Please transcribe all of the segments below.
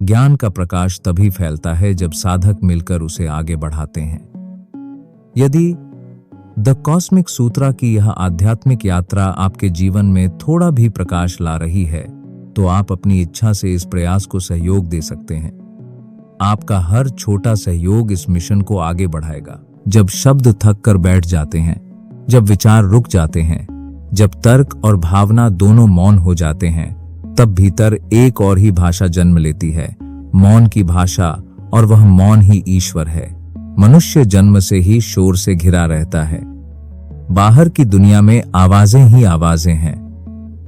ज्ञान का प्रकाश तभी फैलता है जब साधक मिलकर उसे आगे बढ़ाते हैं। यदि द कॉस्मिक सूत्रा की यह आध्यात्मिक यात्रा आपके जीवन में थोड़ा भी प्रकाश ला रही है, तो आप अपनी इच्छा से इस प्रयास को सहयोग दे सकते हैं। आपका हर छोटा सहयोग इस मिशन को आगे बढ़ाएगा। जब शब्द थक कर बैठ जाते हैं, जब विचार रुक जाते हैं, जब तर्क और भावना दोनों मौन हो जाते हैं, तब भीतर एक और ही भाषा जन्म लेती है, मौन की भाषा, और वह मौन ही ईश्वर है। मनुष्य जन्म से ही शोर से घिरा रहता है। बाहर की दुनिया में आवाजें ही आवाजें हैं,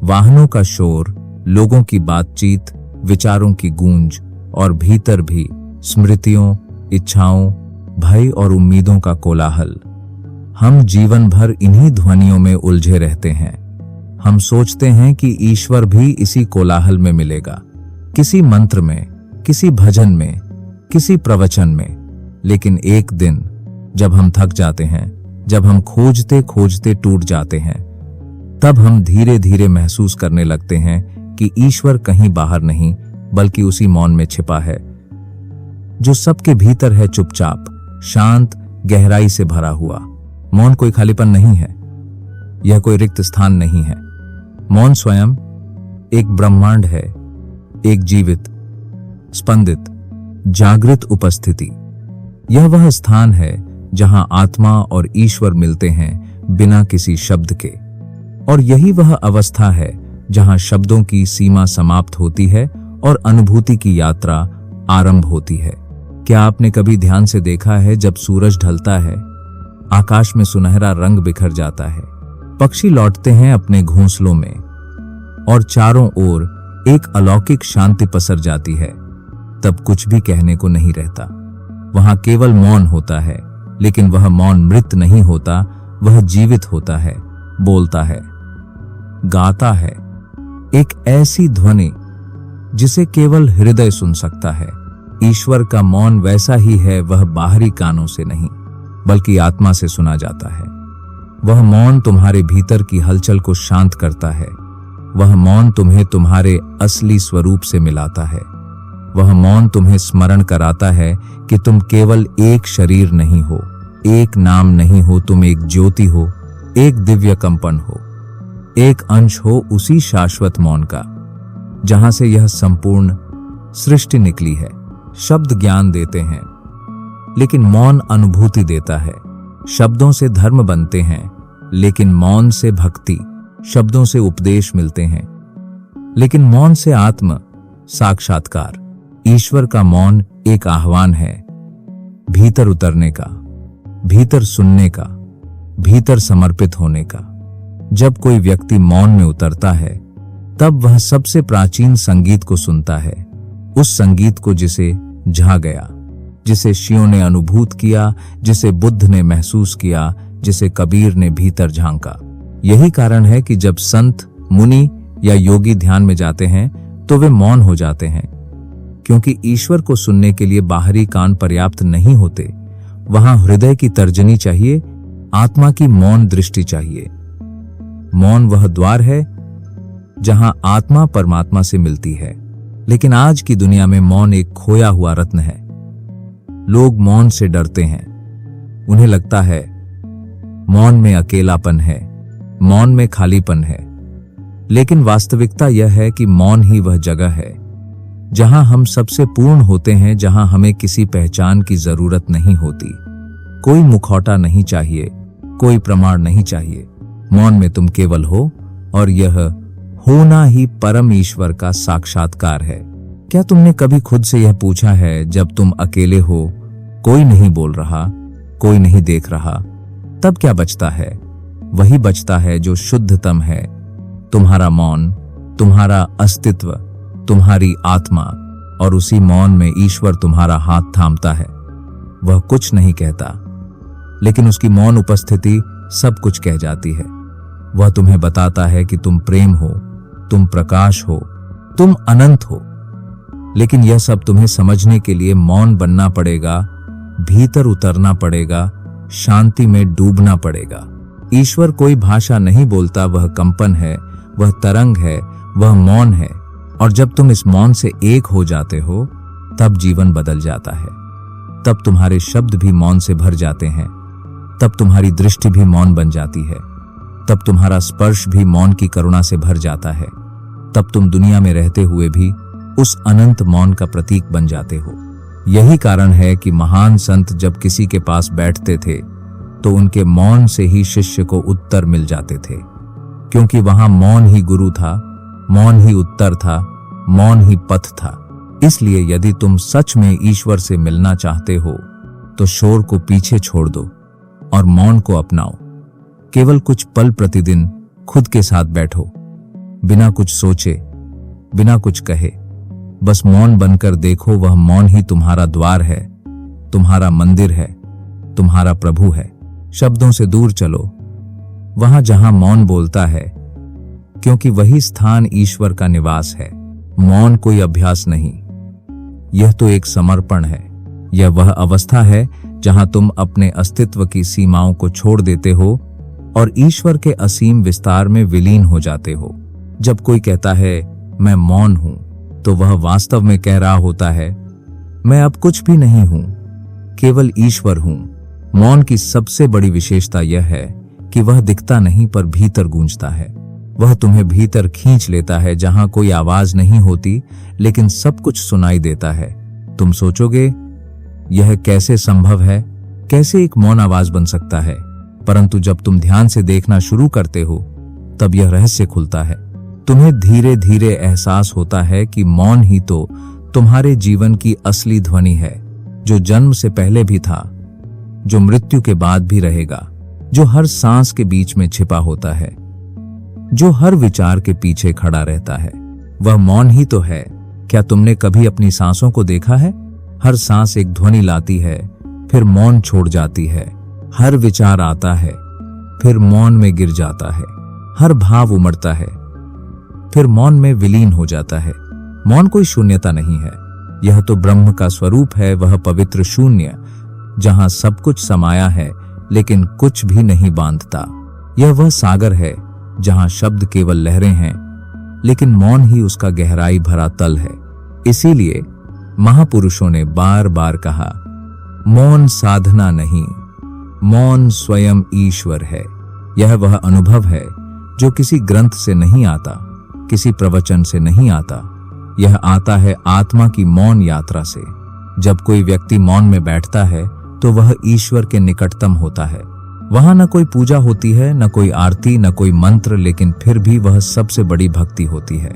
वाहनों का शोर, लोगों की बातचीत, विचारों की गूंज, और भीतर भी स्मृतियों, इच्छाओं, भय और उम्मीदों का कोलाहल। हम जीवन भर इन्हीं ध्वनियों में उलझे रहते हैं। हम सोचते हैं कि ईश्वर भी इसी कोलाहल में मिलेगा, किसी मंत्र में, किसी भजन में, किसी प्रवचन में। लेकिन एक दिन जब हम थक जाते हैं, जब हम खोजते खोजते टूट जाते हैं, तब हम धीरे धीरे महसूस करने लगते हैं कि ईश्वर कहीं बाहर नहीं, बल्कि उसी मौन में छिपा है, जो सबके भीतर है, चुपचाप, शांत, गहराई से भरा हुआ। मौन कोई खालीपन नहीं है, यह कोई रिक्त स्थान नहीं है। मौन स्वयं एक ब्रह्मांड है, एक जीवित, स्पंदित, जागृत उपस्थिति। यह वह स्थान है जहां आत्मा और ईश्वर मिलते हैं बिना किसी शब्द के। और यही वह अवस्था है जहां शब्दों की सीमा समाप्त होती है और अनुभूति की यात्रा आरंभ होती है। क्या आपने कभी ध्यान से देखा है, जब सूरज ढलता है, आकाश में सुनहरा रंग बिखर जाता है, पक्षी लौटते हैं अपने घोंसलों में, और चारों ओर एक अलौकिक शांति पसर जाती है, तब कुछ भी कहने को नहीं रहता। वहां केवल मौन होता है, लेकिन वह मौन मृत नहीं होता, वह जीवित होता है, बोलता है, गाता है, एक ऐसी ध्वनि जिसे केवल हृदय सुन सकता है। ईश्वर का मौन वैसा ही है, वह बाहरी कानों से नहीं, बल्कि आत्मा से सुना जाता है। वह मौन तुम्हारे भीतर की हलचल को शांत करता है। वह मौन तुम्हें तुम्हारे असली स्वरूप से मिलाता है। वह मौन तुम्हें स्मरण कराता है कि तुम केवल एक शरीर नहीं हो, एक नाम नहीं हो, तुम एक ज्योति हो, एक दिव्य कंपन हो, एक अंश हो उसी शाश्वत मौन का, जहां से यह संपूर्ण सृष्टि निकली है। शब्द ज्ञान देते हैं, लेकिन मौन अनुभूति देता है। शब्दों से धर्म बनते हैं, लेकिन मौन से भक्ति। शब्दों से उपदेश मिलते हैं, लेकिन मौन से आत्म साक्षात्कार। ईश्वर का मौन एक आह्वान है, भीतर उतरने का, भीतर सुनने का, भीतर समर्पित होने का। जब कोई व्यक्ति मौन में उतरता है, तब वह सबसे प्राचीन संगीत को सुनता है, उस संगीत को जिसे झा गया, जिसे शियों ने अनुभूत किया, जिसे बुद्ध ने महसूस किया, जिसे कबीर ने भीतर झांका। यही कारण है कि जब संत, मुनि या योगी ध्यान में जाते हैं, तो वे मौन हो जाते हैं, क्योंकि ईश्वर को सुनने के लिए बाहरी कान पर्याप्त नहीं होते। वहां हृदय की तर्जनी चाहिए, आत्मा की मौन दृष्टि चाहिए। मौन वह द्वार है जहां आत्मा परमात्मा से मिलती है। लेकिन आज की दुनिया में मौन एक खोया हुआ रत्न है। लोग मौन से डरते हैं। उन्हें लगता है मौन में अकेलापन है, मौन में खालीपन है। लेकिन वास्तविकता यह है कि मौन ही वह जगह है जहां हम सबसे पूर्ण होते हैं, जहां हमें किसी पहचान की जरूरत नहीं होती। कोई मुखौटा नहीं चाहिए, कोई प्रमाण नहीं चाहिए। मौन में तुम केवल हो, और यह होना ही परम ईश्वर का साक्षात्कार है। क्या तुमने कभी खुद से यह पूछा है, जब तुम अकेले हो, कोई नहीं बोल रहा, कोई नहीं देख रहा, तब क्या बचता है? वही बचता है जो शुद्धतम है, तुम्हारा मौन, तुम्हारा अस्तित्व, तुम्हारी आत्मा। और उसी मौन में ईश्वर तुम्हारा हाथ थामता है। वह कुछ नहीं कहता, लेकिन उसकी मौन उपस्थिति सब कुछ कह जाती है। वह तुम्हें बताता है कि तुम प्रेम हो, तुम प्रकाश हो, तुम अनंत हो। लेकिन यह सब तुम्हें समझने के लिए मौन बनना पड़ेगा, भीतर उतरना पड़ेगा, शांति में डूबना पड़ेगा। ईश्वर कोई भाषा नहीं बोलता, वह कंपन है, वह तरंग है, वह मौन है। और जब तुम इस मौन से एक हो जाते हो, तब जीवन बदल जाता है। तब तुम्हारे शब्द भी मौन से भर जाते हैं। तब तुम्हारी दृष्टि भी मौन बन जाती है। तब तुम्हारा स्पर्श भी मौन की करुणा से भर जाता है। तब तुम दुनिया में रहते हुए भी उस अनंत मौन का प्रतीक बन जाते हो। यही कारण है कि महान संत जब किसी के पास बैठते थे तो उनके मौन से ही शिष्य को उत्तर मिल जाते थे, क्योंकि वहां मौन ही गुरु था, मौन ही उत्तर था, मौन ही पथ था। इसलिए यदि तुम सच में ईश्वर से मिलना चाहते हो तो शोर को पीछे छोड़ दो और मौन को अपनाओ। केवल कुछ पल प्रतिदिन खुद के साथ बैठो, बिना कुछ सोचे, बिना कुछ कहे, बस मौन बनकर देखो। वह मौन ही तुम्हारा द्वार है, तुम्हारा मंदिर है, तुम्हारा प्रभु है। शब्दों से दूर चलो, वहां जहां मौन बोलता है, क्योंकि वही स्थान ईश्वर का निवास है। मौन कोई अभ्यास नहीं, यह तो एक समर्पण है। यह वह अवस्था है जहां तुम अपने अस्तित्व की सीमाओं को छोड़ देते हो और ईश्वर के असीम विस्तार में विलीन हो जाते हो। जब कोई कहता है मैं मौन हूं, तो वह वास्तव में कह रहा होता है मैं अब कुछ भी नहीं हूं, केवल ईश्वर हूं। मौन की सबसे बड़ी विशेषता यह है कि वह दिखता नहीं पर भीतर गूंजता है। वह तुम्हें भीतर खींच लेता है, जहां कोई आवाज नहीं होती लेकिन सब कुछ सुनाई देता है। तुम सोचोगे यह कैसे संभव है, कैसे एक मौन आवाज बन सकता है? परंतु जब तुम ध्यान से देखना शुरू करते हो तब यह रहस्य खुलता है। तुम्हें धीरे धीरे एहसास होता है कि मौन ही तो तुम्हारे जीवन की असली ध्वनि है, जो जन्म से पहले भी था, जो मृत्यु के बाद भी रहेगा, जो हर सांस के बीच में छिपा होता है, जो हर विचार के पीछे खड़ा रहता है। वह मौन ही तो है। क्या तुमने कभी अपनी सांसों को देखा है? हर सांस एक ध्वनि लाती है, फिर मौन छोड़ जाती है। हर विचार आता है, फिर मौन में गिर जाता है। हर भाव उमड़ता है, फिर मौन में विलीन हो जाता है। मौन कोई शून्यता नहीं है, यह तो ब्रह्म का स्वरूप है, वह पवित्र शून्य जहां सब कुछ समाया है लेकिन कुछ भी नहीं बांधता। यह वह सागर है जहां शब्द केवल लहरें हैं लेकिन मौन ही उसका गहराई भरा तल है। इसीलिए महापुरुषों ने बार बार कहा, मौन साधना नहीं, मौन स्वयं ईश्वर है। यह वह अनुभव है जो किसी ग्रंथ से नहीं आता, किसी प्रवचन से नहीं आता। यह आता है आत्मा की मौन यात्रा से। जब कोई व्यक्ति मौन में बैठता है तो वह ईश्वर के निकटतम होता है। वहां न कोई पूजा होती है, न कोई आरती, न कोई मंत्र, लेकिन फिर भी वह सबसे बड़ी भक्ति होती है,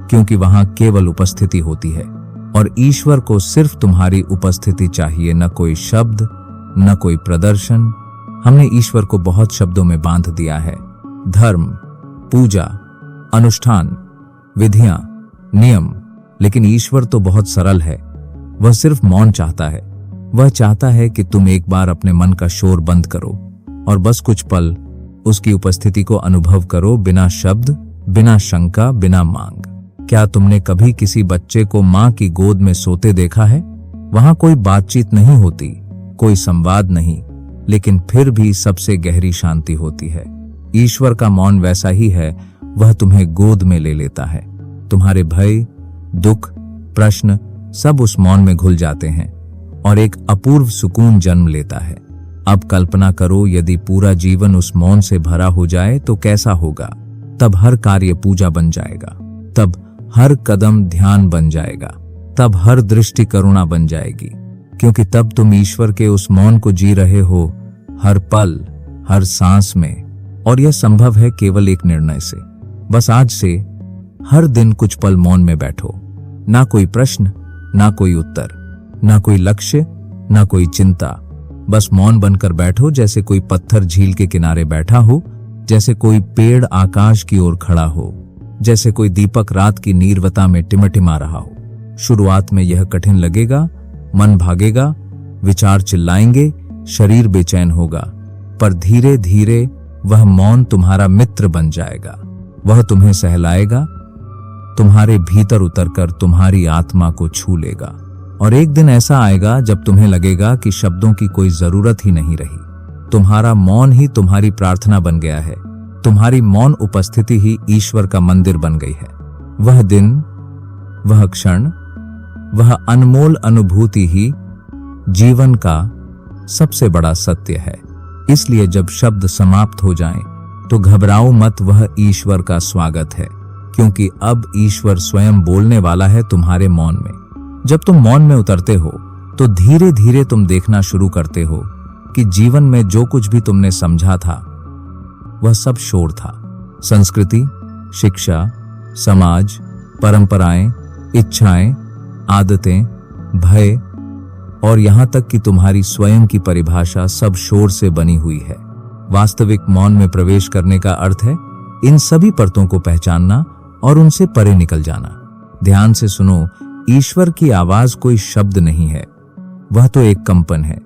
क्योंकि वहां केवल उपस्थिति होती है और ईश्वर को सिर्फ तुम्हारी उपस्थिति चाहिए, न कोई शब्द, न कोई प्रदर्शन। हमने ईश्वर को बहुत शब्दों में बांध दिया है, धर्म, पूजा, अनुष्ठान, विधियां, नियम, लेकिन ईश्वर तो बहुत सरल है। वह सिर्फ मौन चाहता है। वह चाहता है कि तुम एक बार अपने मन का शोर बंद करो और बस कुछ पल उसकी उपस्थिति को अनुभव करो, बिना शब्द, बिना शंका, बिना मांग। क्या तुमने कभी किसी बच्चे को मां की गोद में सोते देखा है? वहां कोई बातचीत नहीं होती, कोई संवाद नहीं, लेकिन फिर भी सबसे गहरी शांति होती है। ईश्वर का मौन वैसा ही है, वह तुम्हें गोद में ले लेता है। तुम्हारे भय, दुख, प्रश्न सब उस मौन में घुल जाते हैं और एक अपूर्व सुकून जन्म लेता है। अब कल्पना करो, यदि पूरा जीवन उस मौन से भरा हो जाए तो कैसा होगा? तब हर कार्य पूजा बन जाएगा, तब हर कदम ध्यान बन जाएगा, तब हर दृष्टि करुणा बन जाएगी, क्योंकि तब तुम ईश्वर के उस मौन को जी रहे हो, हर पल, हर सांस में। और यह संभव है केवल एक निर्णय से। बस आज से हर दिन कुछ पल मौन में बैठो। ना कोई प्रश्न, ना कोई उत्तर, ना कोई लक्ष्य, ना कोई चिंता। बस मौन बनकर बैठो, जैसे कोई पत्थर झील के किनारे बैठा हो, जैसे कोई पेड़ आकाश की ओर खड़ा हो, जैसे कोई दीपक रात की नीरवता में टिमटिमा रहा हो। शुरुआत में यह कठिन लगेगा, मन भागेगा, विचार चिल्लाएंगे, शरीर बेचैन होगा, पर धीरे धीरे वह मौन तुम्हारा मित्र बन जाएगा। वह तुम्हें सहलाएगा, तुम्हारे भीतर उतरकर तुम्हारी आत्मा को छू लेगा। और एक दिन ऐसा आएगा जब तुम्हें लगेगा कि शब्दों की कोई जरूरत ही नहीं रही। तुम्हारा मौन ही तुम्हारी प्रार्थना बन गया है। तुम्हारी मौन उपस्थिति ही ईश्वर का मंदिर बन गई है। वह दिन, वह क्षण, वह अनमोल अनुभूति ही जीवन का सबसे बड़ा सत्य है। इसलिए जब शब्द समाप्त हो जाएं, तो घबराओ मत, वह ईश्वर का स्वागत है, क्योंकि अब ईश्वर स्वयं बोलने वाला है तुम्हारे मौन में। जब तुम मौन में उतरते हो तो धीरे धीरे तुम देखना शुरू करते हो कि जीवन में जो कुछ भी तुमने समझा था वह सब शोर था। संस्कृति, शिक्षा, समाज, परंपराएं, इच्छाएं, आदतें, भय और यहां तक कि तुम्हारी स्वयं की परिभाषा सब शोर से बनी हुई है। वास्तविक मौन में प्रवेश करने का अर्थ है इन सभी परतों को पहचानना और उनसे परे निकल जाना। ध्यान से सुनो, ईश्वर की आवाज कोई शब्द नहीं है, वह तो एक कंपन है,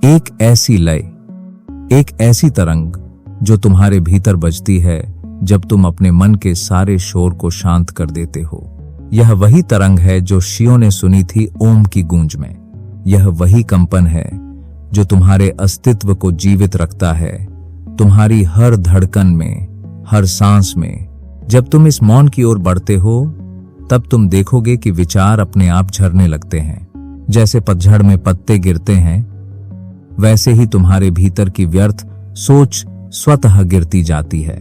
एक ऐसी लय, एक ऐसी तरंग जो तुम्हारे भीतर बजती है जब तुम अपने मन के सारे शोर को शांत कर देते हो। यह वही तरंग है जो शियों ने सुनी थी ओम की गूंज में। यह वही कंपन है जो तुम्हारे अस्तित्व को जीवित रखता है, तुम्हारी हर धड़कन में, हर सांस में। जब तुम इस मौन की ओर बढ़ते हो तब तुम देखोगे कि विचार अपने आप झरने लगते हैं। जैसे पतझड़ में पत्ते गिरते हैं, वैसे ही तुम्हारे भीतर की व्यर्थ सोच स्वतः गिरती जाती है।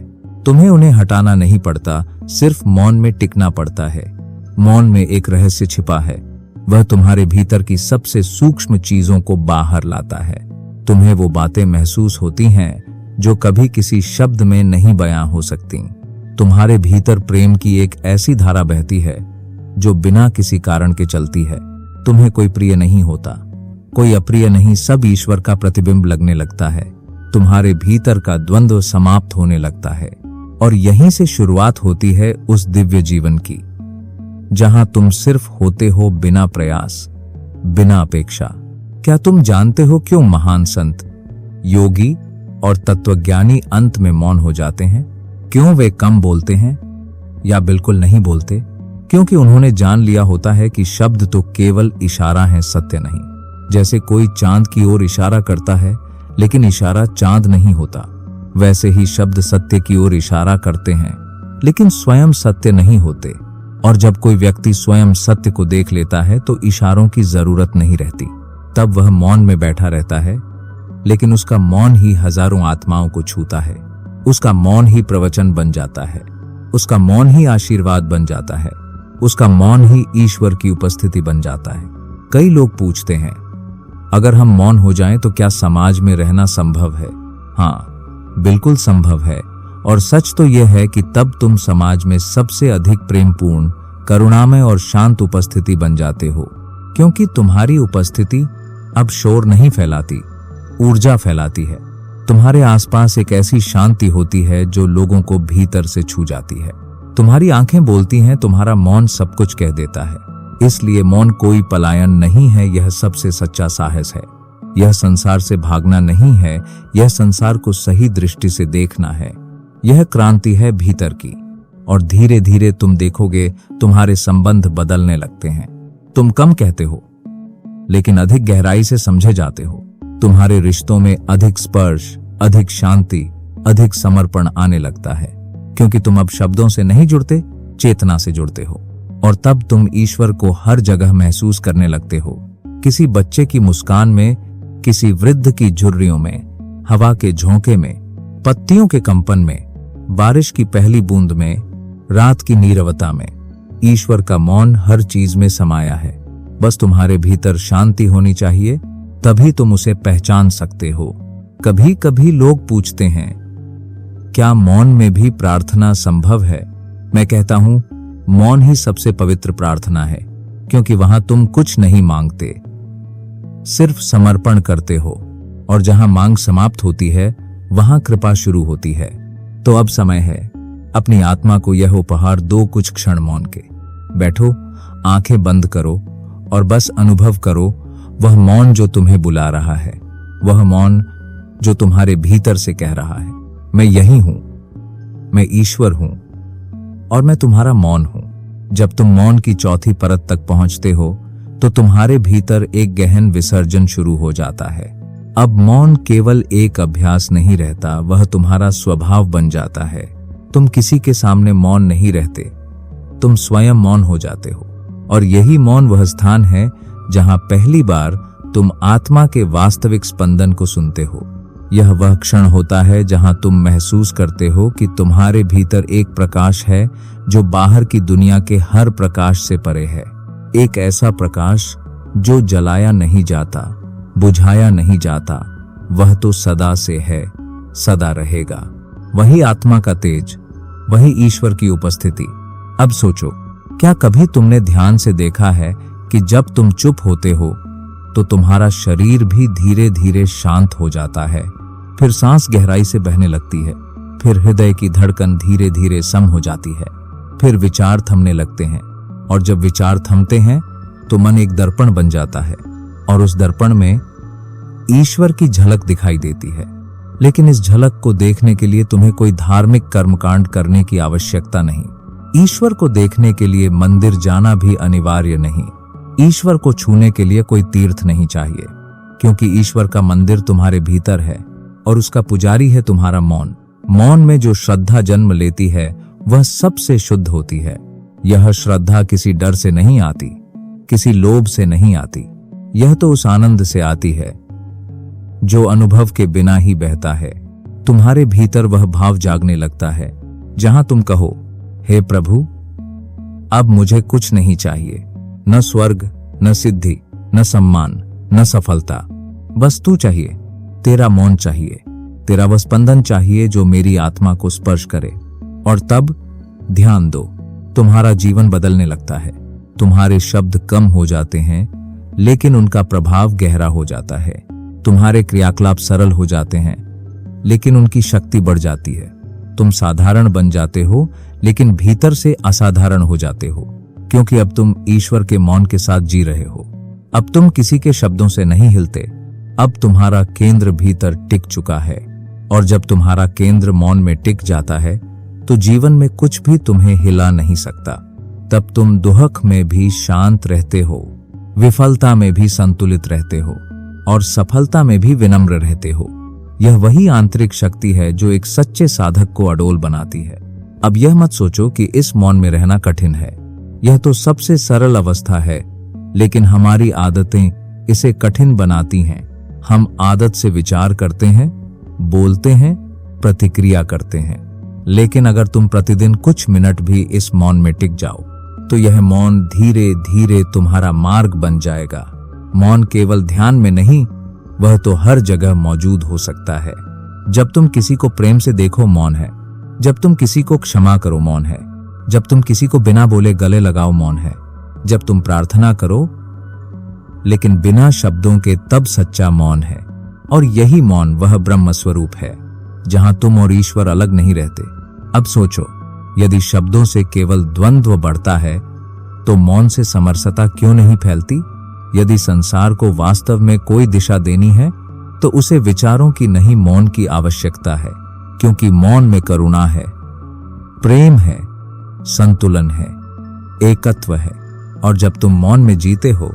तुम्हें उन्हें हटाना नहीं पड़ता, सिर्फ मौन में टिकना पड़ता है। मौन में एक रहस्य छिपा है, वह तुम्हारे भीतर की सबसे सूक्ष्म चीजों को बाहर लाता है। तुम्हें वो बातें महसूस होती हैं जो कभी किसी शब्द में नहीं बयां हो सकती। तुम्हारे भीतर प्रेम की एक ऐसी धारा बहती है जो बिना किसी कारण के चलती है। तुम्हें कोई प्रिय नहीं होता, कोई अप्रिय नहीं, सब ईश्वर का प्रतिबिंब लगने लगता है। तुम्हारे भीतर का द्वंद्व समाप्त होने लगता है और यहीं से शुरुआत होती है उस दिव्य जीवन की, जहां तुम सिर्फ होते हो, बिना प्रयास, बिना अपेक्षा। क्या तुम जानते हो क्यों महान संत, योगी और तत्वज्ञानी अंत में मौन हो जाते हैं? क्यों वे कम बोलते हैं या बिल्कुल नहीं बोलते? क्योंकि उन्होंने जान लिया होता है कि शब्द तो केवल इशारा है, सत्य नहीं। जैसे कोई चांद की ओर इशारा करता है लेकिन इशारा चांद नहीं होता, वैसे ही शब्द सत्य की ओर इशारा करते हैं लेकिन स्वयं सत्य नहीं होते। और जब कोई व्यक्ति स्वयं सत्य को देख लेता है तो इशारों की जरूरत नहीं रहती। तब वह मौन में बैठा रहता है, लेकिन उसका मौन ही हजारों आत्माओं को छूता है। उसका मौन ही प्रवचन बन जाता है, उसका मौन ही आशीर्वाद बन जाता है, उसका मौन ही ईश्वर की उपस्थिति बन जाता है। कई लोग पूछते हैं, अगर हम मौन हो जाएं तो क्या समाज में रहना संभव है? हाँ, बिल्कुल संभव है। और सच तो यह है कि तब तुम समाज में सबसे अधिक प्रेमपूर्ण, करुणामय और शांत उपस्थिति बन जाते हो, क्योंकि तुम्हारी उपस्थिति अब शोर नहीं फैलाती, ऊर्जा फैलाती है। तुम्हारे आसपास एक ऐसी शांति होती है जो लोगों को भीतर से छू जाती है। तुम्हारी आंखें बोलती हैं, तुम्हारा मौन सब कुछ कह देता है। इसलिए मौन कोई पलायन नहीं है, यह सबसे सच्चा साहस है। यह संसार से भागना नहीं है, यह संसार को सही दृष्टि से देखना है। यह क्रांति है भीतर की, और धीरे धीरे तुम देखोगे तुम्हारे संबंध बदलने लगते हैं। तुम कम कहते हो लेकिन अधिक गहराई से समझे जाते हो। तुम्हारे रिश्तों में अधिक स्पर्श, अधिक शांति, अधिक समर्पण आने लगता है, क्योंकि तुम अब शब्दों से नहीं जुड़ते, चेतना से जुड़ते हो। और तब तुम ईश्वर को हर जगह महसूस करने लगते हो, किसी बच्चे की मुस्कान में, किसी वृद्ध की झुर्रियों में, हवा के झोंके में, पत्तियों के कंपन में, बारिश की पहली बूंद में, रात की नीरवता में। ईश्वर का मौन हर चीज में समाया है। बस तुम्हारे भीतर शांति होनी चाहिए, तभी तुम उसे पहचान सकते हो। कभी कभी लोग पूछते हैं, क्या मौन में भी प्रार्थना संभव है? मैं कहता हूं, मौन ही सबसे पवित्र प्रार्थना है, क्योंकि वहां तुम कुछ नहीं मांगते, सिर्फ समर्पण करते हो। और जहां मांग समाप्त होती है, वहां कृपा शुरू होती है। तो अब समय है, अपनी आत्मा को यह उपहार दो, कुछ क्षण मौन के। बैठो, आंखें बंद करो और बस अनुभव करो वह मौन जो तुम्हें बुला रहा है, वह मौन जो तुम्हारे भीतर से कह रहा है, मैं यही हूं, मैं ईश्वर हूं और मैं तुम्हारा मौन हूं। जब तुम मौन की चौथी परत तक पहुंचते हो तो तुम्हारे भीतर एक गहन विसर्जन शुरू हो जाता है। अब मौन केवल एक अभ्यास नहीं रहता, वह तुम्हारा स्वभाव बन जाता है। तुम किसी के सामने मौन नहीं रहते, तुम स्वयं मौन हो जाते हो। और यही मौन वह स्थान है जहां पहली बार तुम आत्मा के वास्तविक स्पंदन को सुनते हो। यह वह क्षण होता है जहां तुम महसूस करते हो कि तुम्हारे भीतर एक प्रकाश है जो बाहर की दुनिया के हर प्रकाश से परे है। एक ऐसा प्रकाश जो जलाया नहीं जाता, बुझाया नहीं जाता, वह तो सदा से है, सदा रहेगा। वही आत्मा का तेज, वही ईश्वर की उपस्थिति। अब सोचो, क्या कभी तुमने ध्यान से देखा है कि जब तुम चुप होते हो तो तुम्हारा शरीर भी धीरे धीरे शांत हो जाता है, फिर सांस गहराई से बहने लगती है, फिर हृदय की धड़कन धीरे धीरे सम हो जाती है, फिर विचार थमने लगते हैं, और जब विचार थमते हैं तो मन एक दर्पण बन जाता है और उस दर्पण में ईश्वर की झलक दिखाई देती है। लेकिन इस झलक को देखने के लिए तुम्हें कोई धार्मिक कर्मकांड करने की आवश्यकता नहीं। ईश्वर को देखने के लिए मंदिर जाना भी अनिवार्य नहीं। ईश्वर को छूने के लिए कोई तीर्थ नहीं चाहिए, क्योंकि ईश्वर का मंदिर तुम्हारे भीतर है और उसका पुजारी है तुम्हारा मौन। मौन में जो श्रद्धा जन्म लेती है वह सबसे शुद्ध होती है। यह श्रद्धा किसी डर से नहीं आती, किसी लोभ से नहीं आती। यह तो उस आनंद से आती है जो अनुभव के बिना ही बहता है। तुम्हारे भीतर वह भाव जागने लगता है जहां तुम कहो, हे प्रभु, अब मुझे कुछ नहीं चाहिए, न स्वर्ग, न सिद्धि, न सम्मान, न सफलता, बस तू चाहिए। तेरा मौन चाहिए, तेरा वह स्पंदन चाहिए जो मेरी आत्मा को स्पर्श करे। और तब ध्यान दो, तुम्हारा जीवन बदलने लगता है। तुम्हारे शब्द कम हो जाते हैं, लेकिन उनका प्रभाव गहरा हो जाता है। तुम्हारे क्रियाकलाप सरल हो जाते हैं, लेकिन उनकी शक्ति बढ़ जाती है। तुम साधारण बन जाते हो, लेकिन भीतर से असाधारण हो जाते हो, क्योंकि अब तुम ईश्वर के मौन के साथ जी रहे हो। अब तुम किसी के शब्दों से नहीं हिलते। अब तुम्हारा केंद्र भीतर टिक चुका है, और जब तुम्हारा केंद्र मौन में टिक जाता है तो जीवन में कुछ भी तुम्हें हिला नहीं सकता। तब तुम दुहक में भी शांत रहते हो, विफलता में भी संतुलित रहते हो, और सफलता में भी विनम्र रहते हो। यह वही आंतरिक शक्ति है जो एक सच्चे साधक को अडोल बनाती है। अब यह मत सोचो कि इस मौन में रहना कठिन है। यह तो सबसे सरल अवस्था है, लेकिन हमारी आदतें इसे कठिन बनाती हैं। हम आदत से विचार करते हैं, बोलते हैं, प्रतिक्रिया करते हैं। लेकिन अगर तुम प्रतिदिन कुछ मिनट भी इस मौन में टिक जाओ तो यह मौन धीरे धीरे तुम्हारा मार्ग बन जाएगा। मौन केवल ध्यान में नहीं, वह तो हर जगह मौजूद हो सकता है। जब तुम किसी को प्रेम से देखो, मौन है। जब तुम किसी को क्षमा करो, मौन है। जब तुम किसी को बिना बोले गले लगाओ, मौन है। जब तुम प्रार्थना करो लेकिन बिना शब्दों के, तब सच्चा मौन है। और यही मौन वह ब्रह्म स्वरूप है जहां तुम और ईश्वर अलग नहीं रहते। अब सोचो, यदि शब्दों से केवल द्वंद्व बढ़ता है तो मौन से समरसता क्यों नहीं फैलती? यदि संसार को वास्तव में कोई दिशा देनी है तो उसे विचारों की नहीं, मौन की आवश्यकता है, क्योंकि मौन में करुणा है, प्रेम है, संतुलन है, एकत्व है। और जब तुम मौन में जीते हो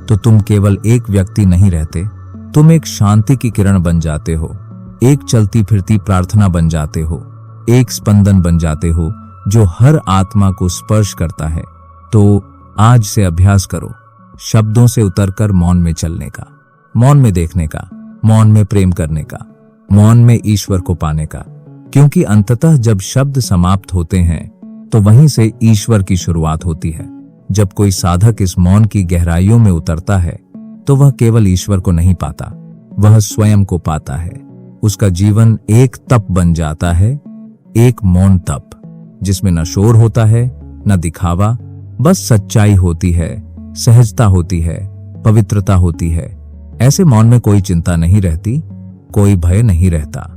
तो तुम केवल एक व्यक्ति नहीं रहते, तुम एक शांति की किरण बन जाते हो, एक चलती फिरती प्रार्थना बन जाते हो, एक स्पंदन बन जाते हो जो हर आत्मा को स्पर्श करता है। तो आज से अभ्यास करो, शब्दों से उतरकर मौन में चलने का, मौन में देखने का, मौन में प्रेम करने का, मौन में ईश्वर को पाने का। क्योंकि अंततः जब शब्द समाप्त होते हैं तो वहीं से ईश्वर की शुरुआत होती है। जब कोई साधक इस मौन की गहराइयों में उतरता है तो वह केवल ईश्वर को नहीं पाता, वह स्वयं को पाता है। उसका जीवन एक तप बन जाता है, एक मौन तप, जिसमें न शोर होता है, न दिखावा, बस सच्चाई होती है, सहजता होती है, पवित्रता होती है। ऐसे मौन में कोई चिंता नहीं रहती, कोई भय नहीं रहता।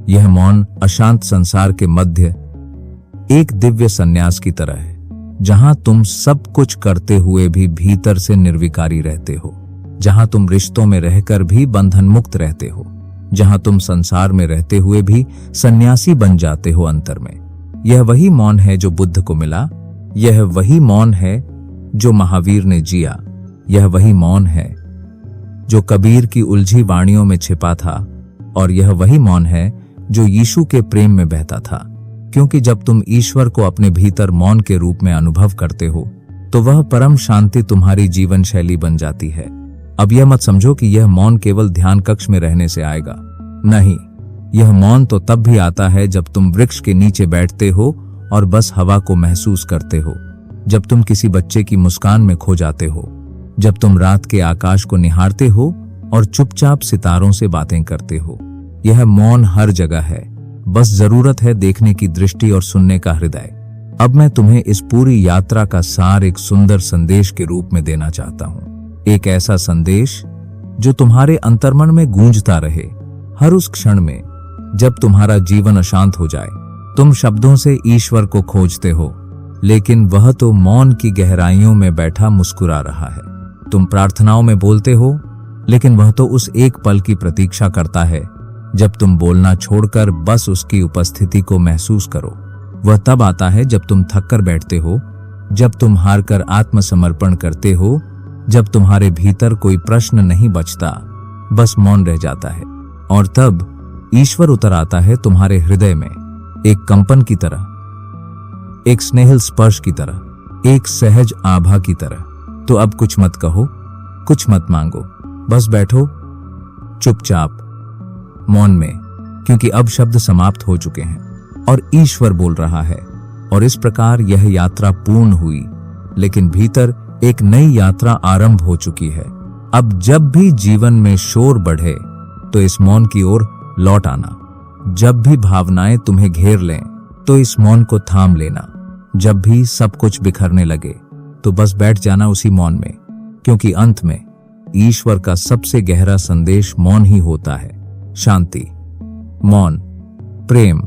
यह मौन अशांत संसार के मध्य एक दिव्य संन्यास की तरह है, जहां तुम सब कुछ करते हुए भी भीतर से निर्विकारी रहते हो, जहां तुम रिश्तों में रहकर भी बंधन मुक्त रहते हो, जहां तुम संसार में रहते हुए भी सन्यासी बन जाते हो अंतर में। यह वही मौन है जो बुद्ध को मिला, यह वही मौन है जो महावीर ने जिया, यह वही मौन है जो कबीर की उलझी वाणियों में छिपा था, और यह वही मौन है जो यीशु के प्रेम में बहता था। क्योंकि जब तुम ईश्वर को अपने भीतर मौन के रूप में अनुभव करते हो तो वह परम शांति तुम्हारी जीवन शैली बन जाती है। अब यह मत समझो कि यह मौन केवल ध्यान कक्ष में रहने से आएगा। नहीं, यह मौन तो तब भी आता है जब तुम वृक्ष के नीचे बैठते हो और बस हवा को महसूस करते हो, जब तुम किसी बच्चे की मुस्कान में खो जाते हो, जब तुम रात के आकाश को निहारते हो और चुपचाप सितारों से बातें करते हो। यह मौन हर जगह है, बस जरूरत है देखने की दृष्टि और सुनने का हृदय। अब मैं तुम्हें इस पूरी यात्रा का सार एक सुंदर संदेश के रूप में देना चाहता हूं। एक ऐसा संदेश जो तुम्हारे अंतर्मन में गूंजता रहे हर उस क्षण में जब तुम्हारा जीवन अशांत हो जाए। तुम शब्दों से ईश्वर को खोजते हो, लेकिन वह तो मौन की गहराइयों में बैठा मुस्कुरा रहा है। तुम प्रार्थनाओं में बोलते हो, लेकिन वह तो उस एक पल की प्रतीक्षा करता है जब तुम बोलना छोड़कर बस उसकी उपस्थिति को महसूस करो। वह तब आता है जब तुम थक कर बैठते हो, जब तुम हारकर आत्मसमर्पण करते हो, जब तुम्हारे भीतर कोई प्रश्न नहीं बचता, बस मौन रह जाता है। और तब ईश्वर उतर आता है तुम्हारे हृदय में, एक कंपन की तरह, एक स्नेहिल स्पर्श की तरह, एक सहज आभा की तरह। तो अब कुछ मत कहो, कुछ मत मांगो, बस बैठो चुपचाप मौन में, क्योंकि अब शब्द समाप्त हो चुके हैं और ईश्वर बोल रहा है। और इस प्रकार यह यात्रा पूर्ण हुई, लेकिन भीतर एक नई यात्रा आरंभ हो चुकी है। अब जब भी जीवन में शोर बढ़े तो इस मौन की ओर लौट आना। जब भी भावनाएं तुम्हें घेर लें तो इस मौन को थाम लेना। जब भी सब कुछ बिखरने लगे तो बस बैठ जाना उसी मौन में, क्योंकि अंत में ईश्वर का सबसे गहरा संदेश मौन ही होता है। शांति, मौन, प्रेम,